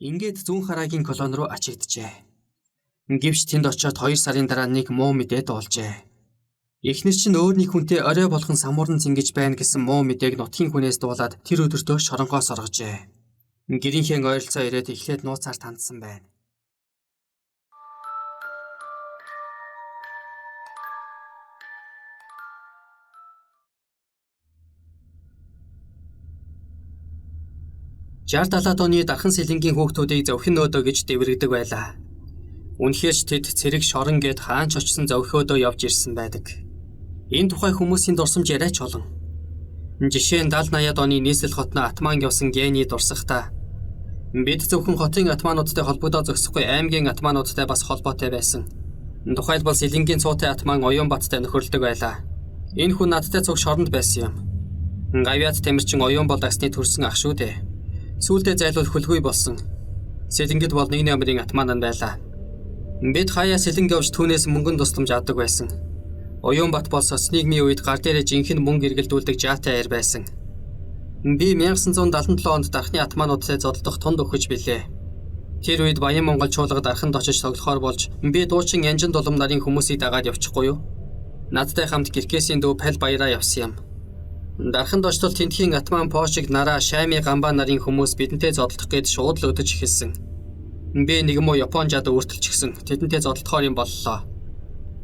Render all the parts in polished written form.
Ингээд зүүн хараагийн колон руу ачигджээ. Гэвч тэнд очиод 2 сарын дараа нэг муу мэдээ дуулжээ. Эхнэр чинь өөр нэг хүнтэй орой болгон самуурн зингэж байна гэсэн муу мэдээг нутгийн хүнээс дуулаад тэр өдөртөө шоронгоос оргожээ. Гэрийнхээ ойролцоо ирээд эхлээд нууцаар тандсан байна. Жар 70 оны дархан сэлэнгийн хүүхдүүдийг зовхин өөдөө гэж дэврэгдэг байлаа. Үнэхээр ч тэд цэрэг шорон гээд хаанч очсон зовхиодөө явж ирсэн байдаг. Энэ тухай хүмүүсийн дурсамж яриач олон. Жишээ нь 70-80-ад оны нийслэл хотноо атман явсан гений дурсахтаа бид зөвхөн хотын атмануудтай холбогдоо зогсохгүй аймгийн атмануудтай бас холбоотой байсан. Тухайлбал сэлэнгийн цуутай атман Оюунбаттай нөхөрлөдөг байлаа. Энэ хүн надтай цуг шоронд байсан юм. Гавьяат Тамирчин Оюунбол дагсны төрсөн ах шүү дээ. Сүүлдээ зайлуул хөлгүй болсон. Сэлэнгэд бол нэг номерын атман байлаа. Бид хаяа сэлэнг явж түүнээс мөнгөн тусламж авдаг байсан. Оюунбат бол соцнигмийн үед гар дээрээ жинхэнэ мөнгө эргэлдүүлдэг жаатай аяр байсан. Би 1977 онд дархны атмануудтай зодолдох тунд өгч билээ. Тэр үед Баян Монгол чуулгад дарханд очиж тоглохоор болж би дуучин Янжин Дулам нарын хүмүүсийг дагаад явчихгүй юу? Надтай хамт Гэркесийн дүү Пал баяраа явсан юм. Дарханд очтол тентхийн атман Пошиг нараа Шайми Гамбаа нарын хүмүүс бидэнтэй зодолдох гээд шууд л өдөж эхэлсэн. Би нэг муу Япон жад өөртөлчихсөн. Тэдэнтэй зодолдохоор юм боллоо.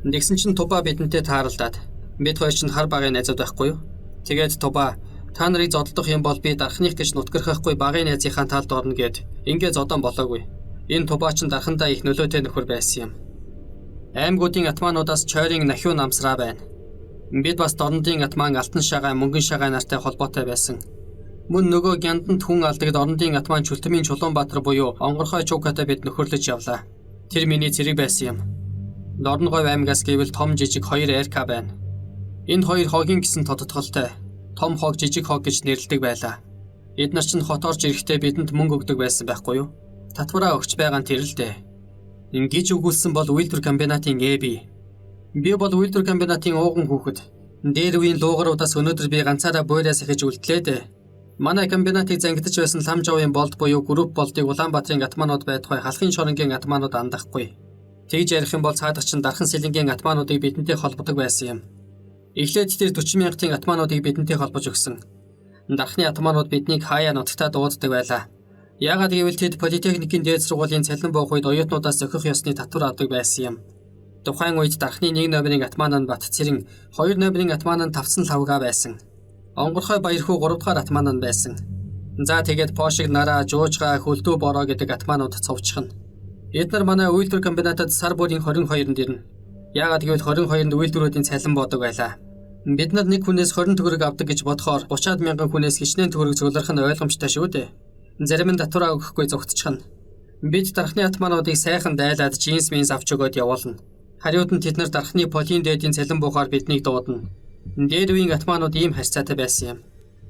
Нэгсэн чинь Туба бидэнтэй тааралдаад бид хоёр чинь хар багын найзууд байхгүй юу? Тэгээд Туба та нарыг зодолдох юм бол би дархных гэж нутгархахгүй багын найзынхаа талд орно гэд ингээ зодон болоогүй. Энэ Туба чинь дархандаа их нөлөөтэй нөхөр байсан юм. Аймагуудын атмануудаас чойрын нахиу намсраа байна. Бид бас дорнодын атман алтан шагаа мөнгөн шагаа нартай холбоотой байсан. Мөн нөгөө гянданд хүн алдагд орнодын атман Чүлтэмийн Чулуунбаатар буюу Онгорхой Чукатай бид нөхөрлөж явлаа. Тэр миний цэрэг байсан юм. Дорногов аймагаас гэвэл том жижиг 2 РК байна. Энэ хоёр хогийн гэсэн тодтголтой. Том хог жижиг хог гэж нэрлэдэг байлаа. Эднэр чинь хот орж ирэхдээ бидэнд мөнгө өгдөг байсан байхгүй юу? Татвараа өгч байгаа нь тэр л дээ. Ингэж өгүүлсэн бол үйлдвэр комбинатын ЭБ. Би бол үйлдвэр комбинатын ууган хүүхэд. Дээр үеийн луугаруудаас өнөөдөр би ганцаараа буйраас ихэж үлдлээ дээ. Манай комбинатыг зангидж байсан Ламжавын болд буюу групп болдыг Улаанбаатарын атманууд байдгай халахын шоронгийн атманууд андахгүй. Тэгж ярих юм бол цаадах чинь дархан сэлэнгийн атмануудыг бидэнтэй холбодог байсан юм. Эхлээд тэр 40 мянгатын атмануудыг бидэнтэй холбож өгсөн. Дархны атманууд биднийг хаяа нутагтаа дууддаг байлаа. Яагаад гэвэл тэд политехникийн дээд сургуулийн цалин буух үед оюутнуудаас зохих ёсны татвар авдаг байсан юм. Тухайн үед дархны 1 номерын атман нь Бат Цэрэн, 2 номерын атман нь Тавсан Лавга байсан. Онгорхой Баярхуу 3 дахь атман нь байсан. За тэгээд Пошиг нараа, Жуужгаа, Хөлдөө бороо гэдэг атманууд цовчихно. Эдгээр манай үйлдвэр комбинатад сар бүрийн 22-нд ирнэ. Яагаад гэвэл 22-нд үйлдвэрүүдийн цалин буудаг байлаа. Бид нар нэг хүнээс 20 төгрөг авдаг гэж бодохоор 30 мянган хүнээс хичнээн төгрөг зөвлөрөх нь ойлгомжтой шүү дээ. Зарим нь татвараа өгөхгүй зогтчихно. Бид дархны атмануудыг сайхан дайлаад джинс минс авч өгөөд явуулна. Хариуд нь тэд нар дархны полин дээдийн цалин буухаар биднийг дуудана. Дээд үеийн атманууд ийм харьцаатай байсан юм.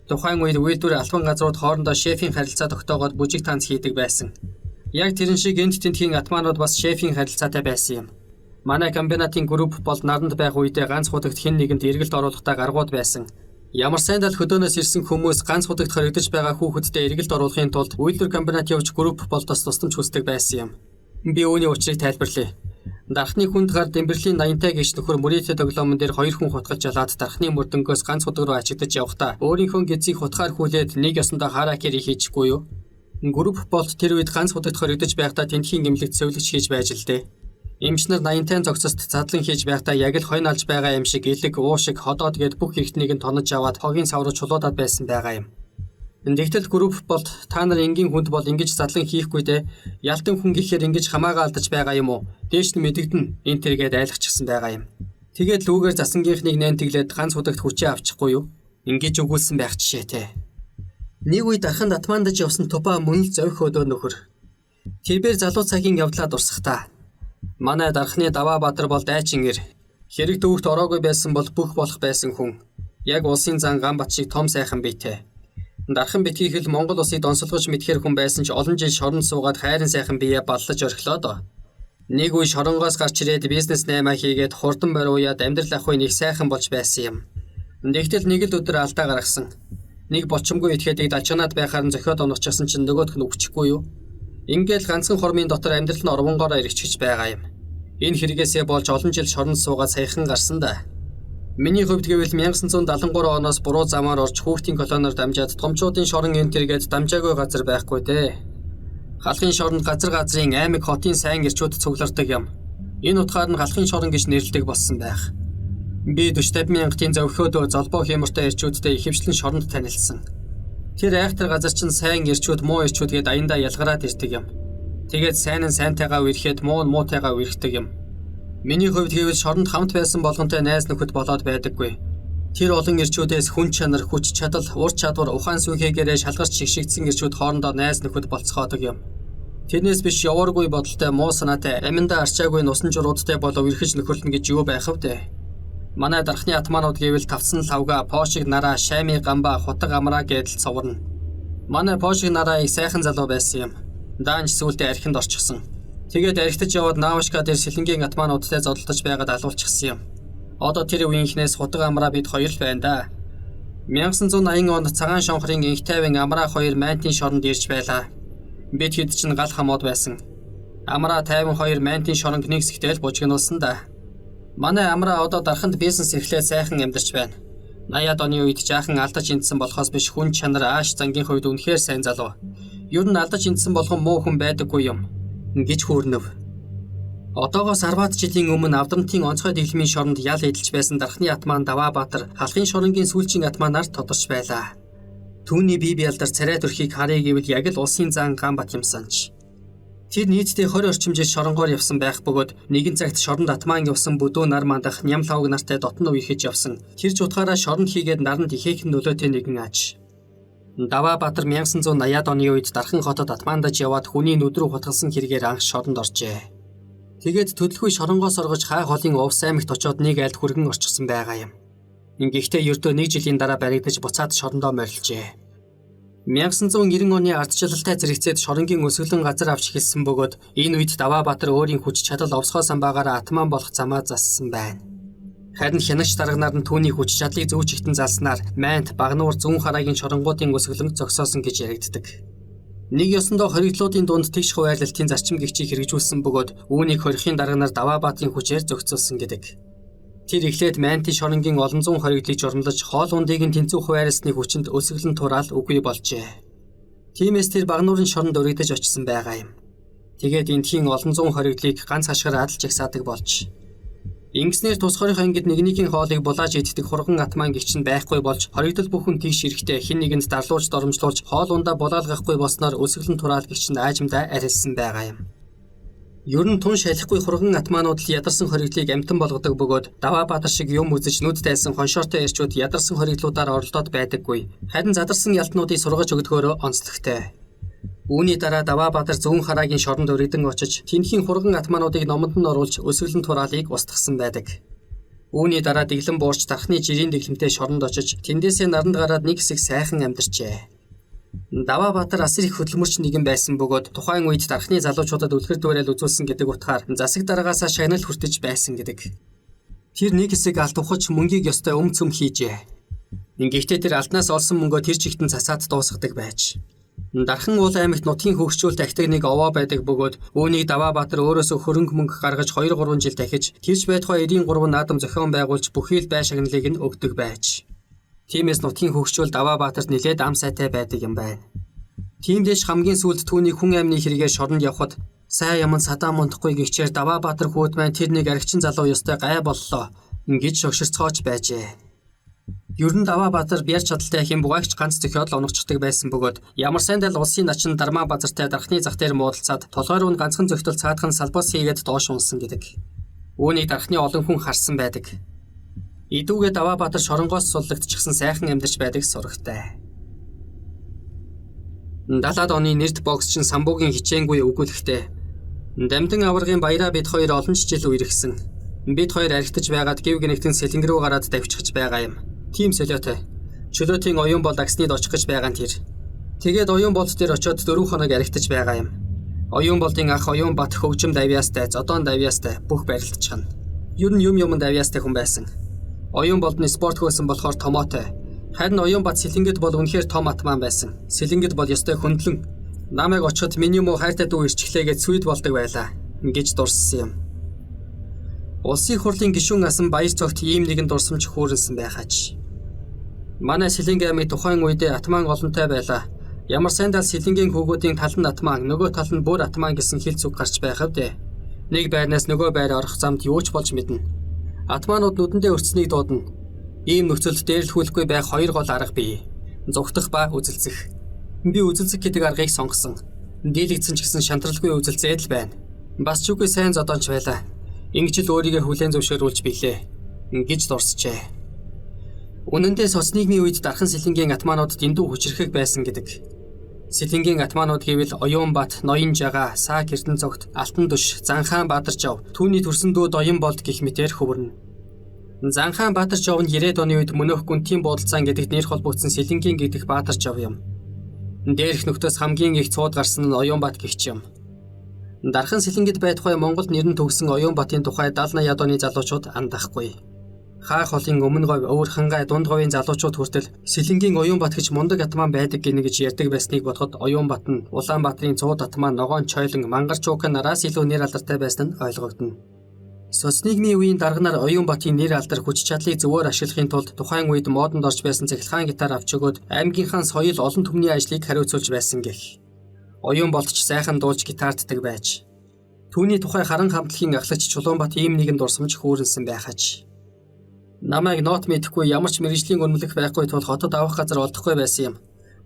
Тухайн үед үйлдвэр албан газрууд хоорондоо шефийн харилцаа тогтоогоод бүжиг танц хийдэг байсан. Яг тэрэн шиг энд тентхийн атманууд бас шефийн харилцаатай байсан юм. Манай комбинатын групп бол наранд байх үедээ ганц худагт хэн нэгэнд эргэлт оруулахтаа гаргууд байсан. Ямар сайн дал хөдөөнөөс ирсэн хүмүүс ганц худагт хоригдож байгаа хүүхэдтэй эргэлт оруулахын тулд үйлдвэр комбинат явж групп болдос тусламж хүсдэг байсан юм. Би үүний учрыг тайлбарлая. Дархны хүнд гар Дэмбэрлийн 80-тай гэгч нөхөр мөрөөдө тоглоомон дээр 2 хүн хутгалж жалаад дархны мөрдөнгөөс ганц худаг руу ачигдаж явхдаа өөрийнхөө гэзийг хутгаар хүлээд нэг ёсондоо харакери хийчихгүй юу? Групп болт тэр үед ганц худагт хоригдож байхдаа тентхийн эмнэлэгт сувилж хийж байж л дээ. Эмч нар 80-тай зогсост задлан хийж байхдаа яг л хойно алж байгаа юм шиг элэг, уушиг, ходоод гээд бүх эртнийг нь тонож аваад хогийн сав руу чулуудаад байсан байгаа юм. Тэгтэл групп болт та нар энгийн хүнд бол ингэж задлан хийхгүй дээ. Ялтан хүн гэхээр ингэж хамаагаа алдаж байгаа юм уу? Дээш нь мэдэгдэн энэ тэргээд айлгчихсан байгаа юм. Тэгээд лүүгээр засангийнхныг нэнтэглээд ганц худагт хүчээ авчихгүй юу? Ингэж өгүүлсэн байх жишээтэй. Нэг үе дарханд атмандаж явсан Туба мөн л зовх өдөө нөхөр. Тэрээр залуу цагийн явдлаа дурсахтаа. Манай дархны Даваа Баатар бол дайчин ир. Хэрэг дүүхт ороогүй байсан бол бүх болох байсан хүн. Яг улсын зан Гамбат шиг том сайхан биетэй. Дархан битгий хэл Монгол улсыг донсолгож мэдхээр хүн байсан ч олон жил шоронд суугаад хайрын сайхан биеэ баллаж орхилоо доо. Нэг үе шоронгоос гарч ирээд бизнес наймаа хийгээд хурдан бариуяад амьдрал ах үе нэг сайхан болж байсан юм. Тэгтэл нэг л өдөр алдаа гаргасан. Нэг бочимгүй этгээдийг далжганаад байхаар нь зохиод оночихсан чинь нөгөөх нь өвчихгүй юу? Ингээл ганцхан хормын дотор амьдрал нь орвонгоор эргэжиж байгаа юм. Энэ хэрэгээсээ болж олон жил шоронд суугаад саяхан гарсан да. Миний хувьд гэвэл 1973 оноос буруу замаар орж хүүхдийн колоноор дамжаад томчуудын шорон энтергээд дамжаагүй газар байхгүй дээ. Галхын шоронд газрын аймаг хотын сайн ирчүүд цуглардаг юм. Энэ утгаар нь галхын шорон гэж нэрлэдэг болсон байх. Би 40-50 мянгатын зөвхөөдөө золбоо хямртай ирчүүдтэй ихэвчлэн шоронд танилцсан. Тэр айхтар газар чинь сайн ирчүүд муу ирчүүд гээд аяндаа ялгараад ирдэг юм. Тэгээд сайн нь сайнтайгаа үерхэд муу нь муутайгаа үерхдэг юм. Миний хувьд гэвэл шоронд хамт байсан болгонтой найз нөхөд болоод байдаггүй. Тэр олон ирчүүдээс хүн чанар, хүч чадал, ур чадвар, ухаан сүнхэгээрээ шалгарч шигшигдсэн ирчүүд хоорондоо найз нөхөд болцохоодог юм. Тэрнээс биш явааргүй бодолтой, муу санаатай, аминдаа арчаагүй нусан журуудтай болов эрхэж нөхөрлөн гэж юу байх вэ? Манай дархны атманууд гэвэл тавцсан лавга, пошиг нараа, шайми гамба, хутаг амраа гэдэл цоврно. Манай пошиг нараа их сайхан залуу байсан юм. Даанч сүултээ архинд орчихсон. Тэгээд архитаж яваад Наавашка дээр сэлэнгийн атмануудтай зодтолдож байгаад алуулчихсан юм. Одоо тэр үеийнхнээс хутаг амраа бид хоёр л байна да. 1980 онд цагаан шонхрын инх тайван амраа хоёр Мантийн шоронд ирж байлаа. Бид хэд ч гал хамууд байсан. Амраа тайван хоёр Мантийн шоронг нэг хэсэгтэл бужигнуулсан да. Манай амраа одоо дарханд бизнес эрхлээд сайхан амьдарч байна. 80-аад оны үед жаахан алдаж интсэн болохоос биш хүн чанар ааш зангийн хувьд үнэхээр сайн залуу. Юу н алдаж интсэн болгон муу хүн байдаггүй юм гэж хүүрнэв. Одоогоос 10-аад жилийн өмнө Авдрамтын онцгой дэглэмийн шоронд ял эдэлж байсан дархны атман Даваабаатар халахын шоронгийн сүүлчийн атманаар тодорч байлаа. Түүний бие биелдар царай төрхийг харъя гэвэл яг л улсын зан Ганбат юмсанч. Тэр нийтдээ 20 орчим жил шоронгоор явсан байх бөгөөд нэгэн цагт шоронд атман явсан бүдүү нар мандах нямлавг нартай дотно үерхэж явсан. Тэр ч утгаараа шоронд хийгээд наранд ихээхэн нөлөөтэй нэгэн аж. Даваабаатар 1980-аад оны үед дархан хотод атмандаж яваад хүний нүд рүү хутгалсан хэрэгээр анх шоронд оржээ. Тэгээд төдөлгүй шоронгоос оргож хай холын Увс аймагт очоод нэг айлд хүргэн орчихсон байгаа юм. Ингэхдээ ердөө 1 жилийн дараа баригдаж буцаад шорондоо морилжээ. 1990 оны ардчилалтай зэрэгцээд шоронгийн өсгөлэн газар авч эхэлсэн бөгөөд энэ үед Даваабаатар өөрийн хүч чадал овсгоо самбаагаар атман болох замаа зассан байна. Харин хянагч дарганаар нь түүний хүч чадлыг зөв чигтэн залснаар Мант, Багнуур, Зүүн хараагийн шоронгуудын өсгөлөн зогсоосон гэж яригддаг. Нэг ёсондоо хоригдлуудын дунд тэгш хуваарлалтын зарчим гихчийг хэрэгжүүлсэн бөгөөд үүнийг хорихын дарганаар Даваабаатарын хүчээр зохицуулсан гэдэг. Тэр эхлээд Мантийн шоронгийн олон зуун хоригдлыг журмлаж хоол ундыг нь тэнцүү хуваарлсны хүчинд өсгөлэн тураал үгүй болжээ. Тиймээс тэр Багнуурын шоронд өргөдөж очсон байгаа юм. Тэгээд энтхийн олон зуун хоригдлыг ганц хашгираа адалж ихсаадаг болж. Ингэснээр тус хорих ангид нэгнийхээ хоолыг булааж иддэг хурган атман гихч нь байхгүй болж хоригдол бүхэн тийш ирэхдээ хэн нэгэнд дарлуулж доромжлуулж хоол ундаа булаалгахгүй болсноор өсгөлэн тураал гихч нь аажимдаа арилсан байгаа юм. Ер нь тун шалихгүй хурган атманууд л ядарсан хоригдлыг амтан болгодог бөгөөд Даваабаатар шиг юм үзэж нүд дайсан хоншоортой ирчүүд ядарсан хоригдлуудаар оролдоод байдаггүй. Харин задарсан ялтнуудыг сургаж өгдгөөрөө онцлогтой. Үүний дараа Даваабаатар Зүүн хараагийн шоронд өргөдөн очиж тэнхийн хурган атмануудыг номонд нь оруулж өсгөлэн тураалыг устгасан байдаг. Үүний дараа дэглэн буурч дархны жирийн дэглэмтэй шоронд очиж тэндээсээ наранд гараад нэг хэсэг сайхан амьдарчээ. Даваабаатар асар их хөдөлмөрч нэгэн байсан бөгөөд тухайн үед дархны залуучуудад үлгэр дуурайл үзүүлсэн гэдэг утгаар засаг дараагаас шагнал хүртэж байсан гэдэг. Тэр нэг хэсэг алт ухаж мөнгийг ёстой цөм хийжээ. Ингэхдээ тэр алтнаас олсон мөнгөө тэр чигтэн засаад дуусгадаг байж. Дархан уул аймагт нутгийн хөгжүүлэлт ахдаг нэг овоо байдаг бөгөөд үүнийг Даваабаатар өөрөөсөө хөрөнгө мөнгө гаргаж 2-3 жил дахиж тэрж байтугай 93 наадам зохион байгуулж бүхий л бай шагналыг нь өгдөг байж. Тиймээс нутгийн хөгжүүл Даваабаатарт нэлээд ам сайтай байдаг юм байна. Тиймдээш хамгийн сүүлд түүний хүн амны хэрэгээр шоронд явхад сайн яман садаа мундахгүй гихчээр Даваабаатар хүүд маань тэр нэг аригчин залуу ёстой гай боллоо ингэж шогширцгооч байжээ. Ер нь Даваабаатар бяр чадалтай хэм бугаагч ганц зохиол оногчдаг байсан бөгөөд ямар сайн дал улсын начин Дармаа базартай дархны зах дээр муудалцаад толгой руу ганцхан зохитол цаадхан салбаас хийгээд доош унсан гэдэг. Үүнийг дархны олон хүн харсан байдаг. Идүүгээ Даваабаатар шоронгоос суллагдчихсан сайхан амьдарч байдаг сурагтай. 70-аад оны нэрд боксчин самбуугийн хичээнгүй өгүүлэхдээ дамдын аваргын баяраа бид хоёр олон жил үерхсэн. Бид хоёр архитаж байгаад гів гэнэгтэн сэлэнг рүү гараад давчихж байгаа юм. Тим солиотой. Чөлөөтийн оюун болд акснид очих гэж байгаа нь тэр. Тэгээд оюун болд дээр очиод 4 хоног архитаж байгаа юм. Оюун болдын ах оюун бат хөгжим давьяастай, зодоон давьяастай бүх барилдчихна. Ер нь юм давьяастай хүн байсан. Оюун болдны спорт хөөсөн болохоор томоотой. Харин оюун бат сэлэнгэд бол үнэхээр том атман байсан. Сэлэнгэд бол ёстой хөндлөн. Намайг очиход миний муу хайртай дүү ирчихлээгээд сүйд болдог байлаа гэж дурссан юм. Улсын хурлын гишүүн асан баяр цогт ийм нэгэн дурсамж хүүрэнсэн байхаач. Манай Сэлэнгийн аймгийн тухайн үедээ атман олонтой байлаа. Ямар сайндаа Сэлэнгийн хүүгүүдийн тал нь атман, нөгөө тал нь бүр атман гэсэн хэлц үг гарч байхав дээ. Нэг байрнаас нөгөө байр орох замд юу ч болж мэднэ. Атманууд нүдэндээ өрцнийг дуудана. Ийм нөхцөлд дээрлэхүүлэхгүй байх хоёр гол арга бий. Зүгтах ба үзэлцэх. Би үзэлцэх гэдэг аргыг сонгосон. Дийлэгдсэн ч гэсэн шантралгүй үзэлцээд л байна. Бас ч үгүй сайн зодоонч байлаа. Ингэж л өөрийгөө хүлээн зөвшөөрүүлж билээ гэж дурсжээ. Үнэн дээр соц нийгмийн үед Дархан Сэлэнгийн атманууд дэндүү хүчрэхэг байсан гэдэг. Сэлэнгийн атманууд гэвэл Оюунбат, Ноёнжага, Саак Эрдэнэцогт, Алтандүш, Занхаан Баатаржав, түүний төрсөн дүү Доён болд гэх мэтээр хувирна. Занхаан Баатаржав нь 90-ад оны үед Мөнөөх гүнтийн буудалцаан гэдэгт нэр холбогдсон Сэлэнгийн гэдэг Баатаржав юм. Дээрх нөхдөөс хамгийн их цууд гарсан нь Оюунбат гэгч юм. Дархан Сэлэнгэд бай тухай Монголд нэрэн төгсөн Оюунбатын тухай 70-80-ад оны залуучууд андахгүй. Хаах холын өмнө говь, өвөр хангай, дунд говийн залуучууд хүртэл Сэлэнгийн Оюунбат гэж мундаг атман байдаг гинэ гэж ярьдаг байсныг бодоход Оюунбат нь Улаанбаатарын цууд атман Ногоон Чойлон, Мангар Чуука нараас илүү нэр алдартай байсан нь ойлгогдно. Соц нийгмийн үеийн дарганаар Оюунбатын нэр алдар хүч чадлыг зөвөр ашиглахын тулд тухайн үед модонд орж байсан цахилгаан гитар авч өгөөд аймгийнхаа соёл олон түмний ажлыг хариуцуулж байсан гэх. Оюунбат ч сайхан дуулж гитаарддаг байж. Түүний тухай харан хамтлагийн ахлагч Чулуунбат ийм нэгэн дурсамж хүүрэнсэн байхаач. Намайг нот мэдэхгүй ямар ч мэргэжлийн үнэмлэх байхгүй тул хотод авах газар олдохгүй байсан юм.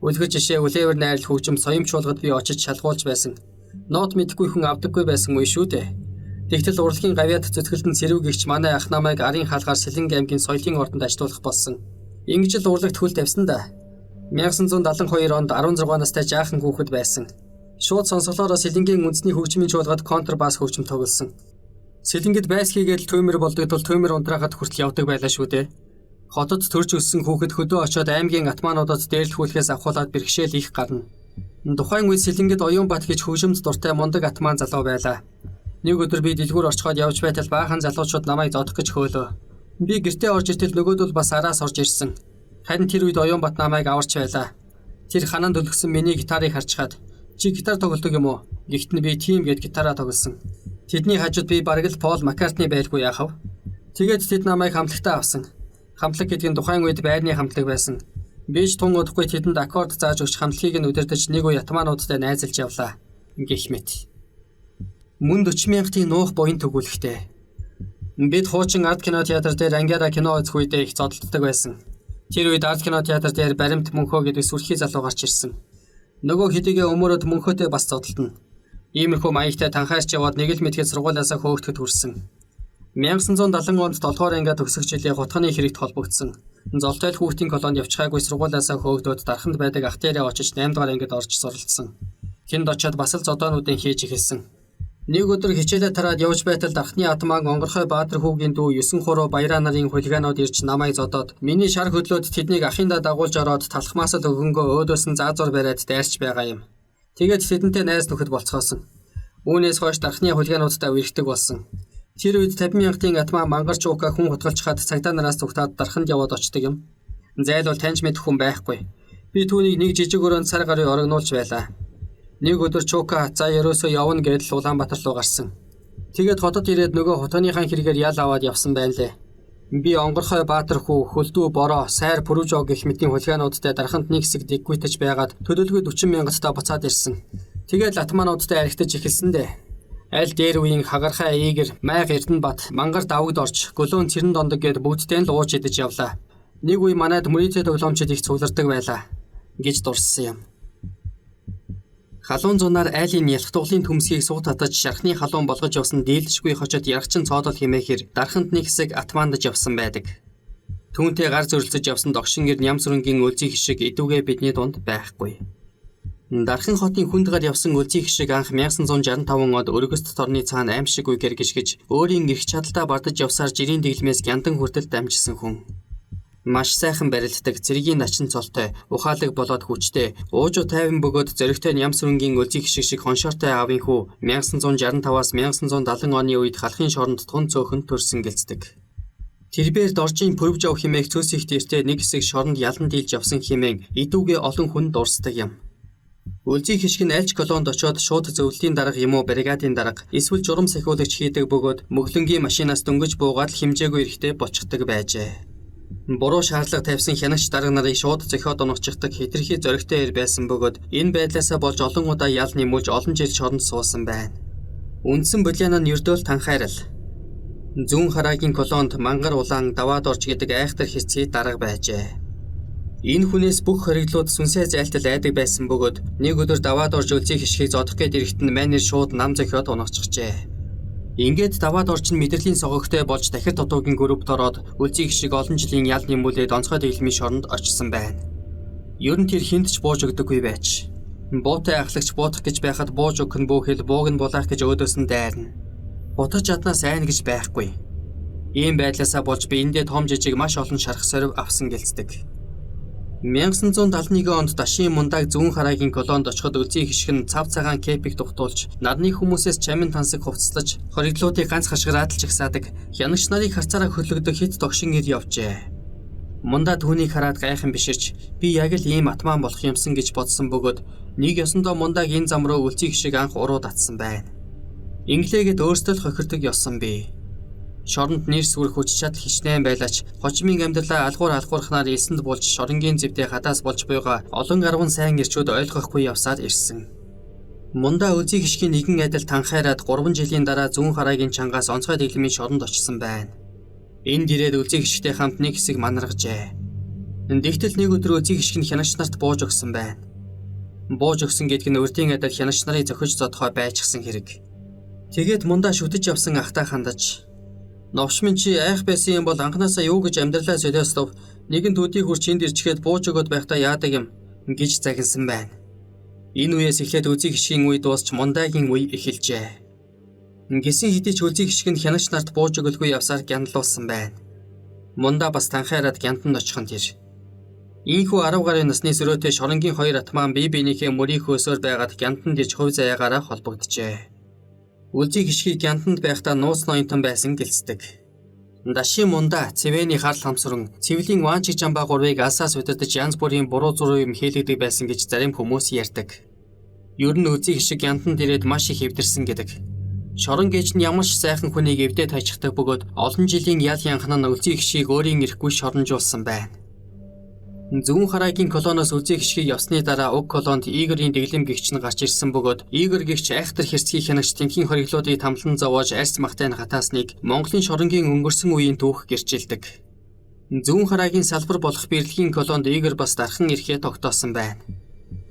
Үлгэр жишээ үлээвэр найрал хөгжим соёмчуулгад би очиж шалгуулж байсан. Нот мэдэхгүй хүн авдаггүй байсан үе шүү дээ. Тэгтэл урлагийн гавьяад зүтгэлтэн цэрүү гихч манай ах намайг арын хаалгаар Сэлэнг аймгийн соёлын ордонд ажилуулах болсон. Ингэж л урлагт хөл тавьсан да. 1972 онд 16 настай жаахан хүүхэд байсан. Шууд сонсголоороо Сэлэнгийн үндэсний хөгжмийн чуулгад контрбас хөгжим тоглосон. Сэлэнгэд байс хийгээд түймэр болдог тул түймэр унтраахад хүртэл явдаг байлаа шүү дээ. Хотод төрж өссөн хүүхэд хөдөө очоод аймгийн атмануудад дээрлэхүүлэхээс авахуулаад бэрхшээл их гарна. Тухайн үед Сэлэнгэд Оюунбат гэж хөгжимд дуртай мундаг атман залуу байлаа. Нэг өдөр би дэлгүүр орчход явж байтал баахан залуучууд намайг зодох гэж хөөлөө. Би гэртээ орж ирэтэл нөгөөдөл бас араас орж ирсэн. Харин тэр үед Оюунбат намайг аварч байлаа. Тэр хананд өлгсөн миний гитарыг харчхаад "Чи гитар тоглодог юм уу?" Гэхдээ би "Тийм" гэд гитараа тоглосон. Тэдний хажууд би бараг л Пол Маккартни байлгүй яахав. Тэгээд тэд намайг хамтлагтаа авсан. Хамтлаг гэдэг нь тухайн үед байрны хамтлаг байсан. Би ч тун удахгүй тэдэнд аккорд зааж өгч хамтлагийг нь удирдах нэг үе атмануудтай найзалж явлаа. Гэх мэт. Мөн 40,000-ийн нуух буян төгүүлэхтэй. Бид хуучин арт кино театр дээр ангиараа кино үзэх үедээ их зодтолдог байсан. Тэр үед арт кино театр дээр Баримт Мөнхөө гэдэг сүрхий залуу гарч ирсэн. Нөгөө хэдийгээ өмөрөд мөнхөтэй бас зодтолтно. Иймэрхүү маягтай танхаарч яваад нэг л мэдхэд сургуулиасаа хөөгдөд хүрсэн. 1970 онд 7 дугаар анги төгсөх жилийн гутханы хэрэгт холбогдсон. Золтой хүүхдийн колонд явчихаагүй сургуулиасаа хөөгдөд дарханд байдаг ах дээрээ очиж 8 дугаар ангид орж суралцсан. Тэнд очиод бас л зодоонуудын хийж эхэлсэн. Нэг өдөр хичээлээ тараад явж байтал дархны атман Онгорхой Баатар хүүгийн дүү 9 хуруу баяраа нарын хулиганууд ирж намайг зодоод миний шар хөдлөөд тэднийг ахиндаа дагуулж ороод талхмаас л өгөнгөө өөдөөс нь заазуур бариад дайрч байгаа юм. Тэгээд тэдэнтэй найз нөхөд болцгоосон. Үүнээс хойш дархны хулигануудтай үерхдэг болсон. Тэр үед 50,000-ийн атман Мангар Чуука хүн хутгалчхаад цагдаа нараас зүгтаад дарханд яваад очдөг юм. Зайлвал таньж мэдэх хүн байхгүй. Би түүнийг нэг жижиг өрөөнд сар гарын орогнуулж байлаа. Нэг өдөр Чуука "За ерөөсөө явна" гэдэл Улаанбаатар руу гарсан. Тэгээд хотод ирээд нөгөө хутгааныхаа хэрэгээр ял аваад явсан байна лээ. Би Онгорхой Баатар хүү, Хөлдөө Бороо, Сайр Пүрүжоо гэх мэтийн хулигануудтай дарханд нэг хэсэг дэггүйтэж байгаад төлөвлөгөө 40,000-тай буцаад ирсэн. Тэгээд атмануудтай архитаж эхэлсэн дээ. Аль дээр үеийн Хагархай Игэр, Майг Эрдэнэбат, Мангар Давагд орж, Гөлөөн Цэрэн Дондог гээд бүгдтэй л ууж идэж явлаа. Нэг үе манайд мөрийтэй тоглоомчид их цуглардаг байлаа гэж дурссан юм. Халуун зунаар айлын ялах дуглын төмсгийг суут татаж шархны халуун болгож явсан дээлдэшгүй хочод ярахчин цоодол хэмээхэр дарханд нэг хэсэг атмандаж явсан байдаг. Түүнтэй гар зөрөлцөж явсан догшингэр Нямсрынгийн өлзий хишиг идүүгээ бидний дунд байхгүй. Дархан хотын хүндгад явсан өлзий хишиг анх 1965 онд өргөст торны цаана аимшиг үгээр гიშгэж өөрийн эрх чадалтаа бардаж явсаар жирийн дэглэмээс гяндан хүртэл дамжсан хүн. Маш сайхан барилддаг, цэргийн начин цолтой, ухаалаг болоод хүчтэй, уужуу тайван бөгөөд зөрөгтэй Нямсрынгийн өлзий хишиг шиг хоншоортой аавын хүү 1965-аас 1970 оны үед халахын шоронд тун цөөхөнд төрсөн гэлцдэг. Тэрбээр доржийн Пүрвжав хэмээх цөс их дээртэй нэг хэсэг шоронд ялан дийлж явсан хэмээн идүүгээ олон хүн дурсдаг юм. Үлзий хишг нь альч колонд очоод шууд зөвлөлийн дарга юм уу бригадын дарга эсвэл журам сахиулагч хийдэг бөгөөд мөглөнгийн машинаас дөнгөж буугаад хэмжээгүй эрэхтэй болчихдог байжээ. Буруу шаардлага тавьсан хянагч дарга нарыг шууд зохиод унагчихдаг хэтэрхий зоригтой ир байсан бөгөөд энэ байдлаасаа болж олон удаа ял нэмүүлж олон жил шоронд суусан байна. Үндсэн булиан нь ердөөл танхайрал. Зүүн хараагийн колонд мангар улаан даваад орж гэдэг айхтар хэсцгий дарга байжээ. Энэ хүнээс бүх хориглууд сүнсээ зайлтал айдаг байсан бөгөөд нэг өдөр даваад орж үлзий хишгийг зодох гээд ирэхэд нь манер шууд нам зохиод унагчихжээ. Ингээд даваад орж нь мэдрэлийн согогтой болж дахид дутуугийн группт ороод үлзий хишиг олон жилийн ял нэмүүлээд онцгой дэглэмийн шоронд очсон байна. Ер нь тэр хинт ч бууж өгдөггүй байж. Буутай ахлагч буутах гэж байхад бууж өгөх нь бүхэл бууг нь булаах гэж өөдөөс нь дайрна. Бутаж чаднаас айн гэж байхгүй. Ийм байдлаасаа болж би эндээ том жижиг маш олон шарх сорив авсан гэлцдэг. 1971 онд Дашийн мундаг зүүн хараагийн колонд очиход үлзий хишг нь цав цагаан кепиг тухтуулж, нарны хүмүүсээс чамин тансаг хувцаслаж, хориглуудыг ганц хашгираад л жагсаадаг, хянагч нарыг харцаараа хөрлөгдөг хэд догшин ир явжээ. Мундаа түүнийг хараад гайхан биширч, би яг л ийм атман болох юмсан гэж бодсон бөгөөд нэг ёсондоо мундаг энэ зам руу үлзий хишиг анх уруу татсан байна. Инглигэд өөртөө л хохирдог ёсон би. Шоронд нэр сүрэх хүч чадал хичнээн байлаач хожимын амьдралаа алгуурхнаар элсэнд болж шоронгийн зэвдээ хадаас болж буйгаа олон гарван сайн ирчүүд ойлгохгүй явсаар ирсэн. Мундаа үлзий хишгийн нэгэн адил танхайраад 3 жилийн дараа зүүн хараагийн чангаас онцгой дэглэмийн шоронд очсон байна. Энд ирээд үлзий хишгтэй хамт нэг хэсэг манаргажээ. Тэгтэл нэг өдөр үлзий хишг нь хянагч нарт бууж өгсөн байна. Бууж өгсөн гэдг нь урдын адил хянагч нарыг зохиж зодохоо байчихсан хэрэг. Тэгээд мундаа шүтэж явсан ахтаа хандаж "Новшмын чи айх байсан юм бол анханасаа юу гэж амьдралаа солиостов нэгэн төдий хурч энд ирчгээд бууж өгöd байхдаа яадаг юм" гэж загинсан байна. Энэ үеэс эхлээд үлзий хишгийн үе дуусч мундаагийн үе эхэлжээ. Гисэн хэдий ч үлзий хишг нь хянагч нарт бууж өгөлгүй явсаар гяналуулсан байна. Мундаа бас танхайраад гянтанд очих нь тэр. Ийхүү 10 гаруй насны сөрөөтэй шоронгийн хоёр атман бие биенийхээ мөрийг хөөсөөр байгаад гянтанд ирж хувь заяагаараа холбогджээ. Үлзий хишгийг гянтанд байхдаа нууц ноёнтон байсан гэлцдэг. Дашийн мундаа цэвэний харл хамсран цэвлийн ванчиг жамбаа гурвыг алсаас удирдах янз бүрийн буруу зуруу юм хийлэгдэг байсан гэж зарим хүмүүс ярьдаг. Ер нь үлзий хишиг гянтанд ирээд маш их хэвдэрсэн гэдэг. Шорон гээж нь ямар ч сайхан хүнийг эвдээ тажихдаг бөгөөд олон жилийн ял янхан нь үлзий хишгийг өөрийн ирэхгүй шоронжуулсан байна. Зүүн хараагийн колоноос үлзий хишгийг явсны дараа уг колонд Игорийн дэглэм гэгч нь гарч ирсэн бөгөөд Игор гэгч айхтар хэрцгий хянагч тэнхийн хориглуудыг тамлан зовоож арьс махтай хатаасныг Монголын шоронгийн өнгөрсөн үеийн түүх гэрчилдэг. Зүүн хараагийн салбар болох Бэрлэгийн колонд Игор бас дархан ирэхээ тогтоосон байна.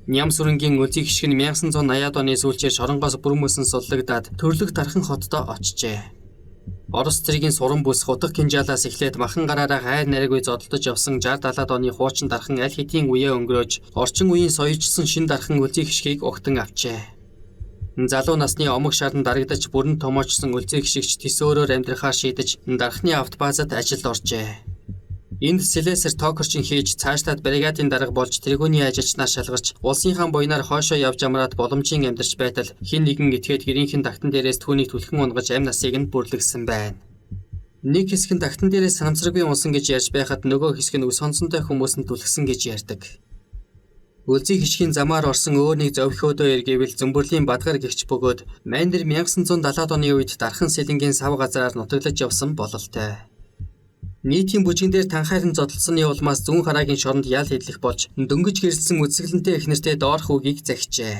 Ням сүрэнгийн үлзий хишг нь 1980-аад оны сүүлчээр шоронгоос бүрмөсөн суллагдаад төрлөх дархан хотдоо очжээ. Орос цэрэгийн суран бүс хутга кинжалаас эхлээд махан гараараа хайр нариггүй зодтолж явсан 60-70-аад оны хуучин дархан аль хэдийн үеэ өнгөрөөж орчин үеийн соёлжсон шин дархан үлзий хишгийг угтан авчээ. Залуу насны омог шаран дарагдаж бүрэн томоочсон үлзий хишигч төсөөрөөр амьдрахаар шийдэж дархны автобазад ажилд оржээ. Энд Селесер токерчин хийж цаашлаад бригадын дарга болж тэргүүний ажилчнаар шалгарч улсынхаа буйнаар хоошоо явж амраад боломжийн амьдарч байтал хин нэгэн этгээд гэрийнхэн тагтан дээрээс түүнийг түлхэн унгаж амь насыг нь бүрлэгсэн байна. Нэг хэсэг нь тагтан дээрээс санамсаргүй унсан гэж ярьж байхад нөгөө хэсэг нь үс хонцонтой хүмүүс нь түлхсэн гэж ярьдаг. Үлзий хишгийн замаар орсон өөр нэг зовхиодоо эргээвэл Зөмбөрлийн Бадгар гэгч бөгөөд Майндэр 1970-аад оны үед Дархан Сэлэнгийн сав газараар нутаглаж явсан бололтой. Нийтийн бүжгэн дээр танхайран зодтолсоны улмаас зүүн хараагийн шоронд ял хийлэх болж дөнгөж гэрэлсэн үзэсгэлэнтэй эхнэртэй доорх үгийг загчээ.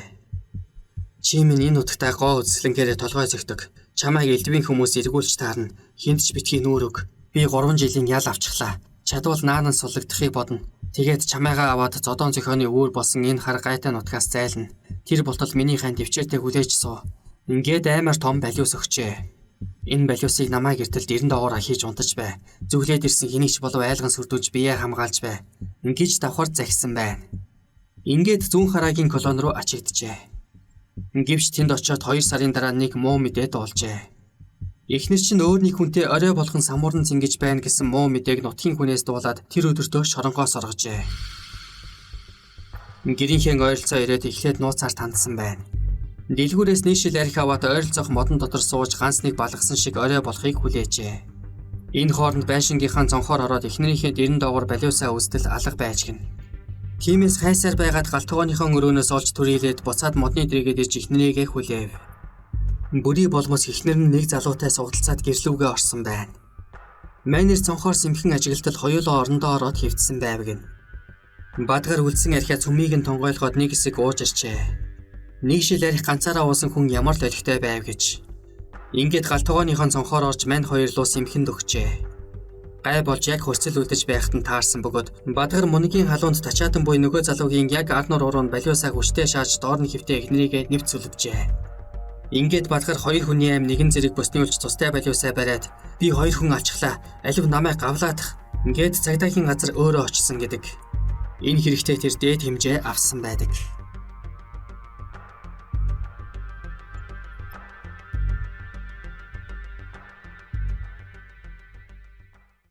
"Чи минь энэ утгатай гоо үзэсгэлэнгээр толгой зөгтөг. Чамайг элдвийн хүмүүс эргүүлж таарна. Хинт ч битгий нүүрөг. Би 3 жилийн ял авчихлаа. Чадвал наанан суллагдахыг бодно. Тэгээд чамайгаа аваад зодоон зохионы үүр болсон энэ хар гайтай нутгаас зайлна. Тэр болтол миний хань төвчээртэй хүлээж суу. Ингээд аймаар том балиус өгчээ. Энэ балиусыг намаа гэртэлд 90 доогоор хийж унтаж бай. Зүглээд ирсэн хэнийг ч болов айлган сүрдүүлж биеэ хамгаалж бай." Ингэж давхар захисан байна. Ингээд зүүн хараагийн колон руу ачигджээ. Гэвч тэнд очиод 2 сарын дараа нэг муу мэдээ дуулжээ. Эхнэр чинь өөр нэг хүнтэй орой болгон самуурн цэнгэж байна гэсэн муу мэдээг нутгийн хүнээс дуулаад тэр өдөртөө шоронгоос оргожээ. Гэрийнхээ ойролцоо ирээд эхлээд нууцаар тандсан байна. Дэлгүүрээс нийшил арх аваад ойролцоох модон дотор сууж ганц нэг балгасан шиг орой болохыг хүлээжээ. Энэ хооронд байшингийнхаа цонхоор ороод эхнэрийнхээ дэрэн доогоор балиусаа үздэл алга байж гин. Тиймээс хайсаар байгаад галтгооныхон өрөөнөөс олж түрээлээд буцаад модны дэргээд ирж эхнэрийгээ хүлээв. Бүрий болмос эхнэр нь нэг залуутай сугалцаад гэрлүүгээ орсон байна. Майнер цонхоор сэмхэн ажиглалтад хоёулаа орондоо ороод хэвтсэн байв гин. Бадгар үлдсэн архиа цөмийг нь тонгойлгоод нэг хэсэг ууж ирчээ. Нэг шил арх ганцаараа уусан хүн ямар л олигтой байв гэж. Ингээд галтгооныхон цонхоор орж мань хоёр руу сэмхэнд өгчээ. Гай болж яг хурцл үлдэж байхад нь таарсан бөгөөд Бадгар мөнигийн халуунд тачаатан буй нөгөө залуугийн яг арнуур уруу нь балиусаа хүчтэй шааж доор нь хөвтөө эхнэрийгээ нэвт сүлвжээ. Ингээд Бадгар хоёр хүний аим нэгэн зэрэг босны улж цустай балиусаа бариад би хоёр хүн алчглаа. Алив намайг гавлаадах. Ингээд цагдаагийн газар өөрөө очсон гэдэг. Энэ хэрэгтэй тэр дээд хэмжээ авсан байдаг.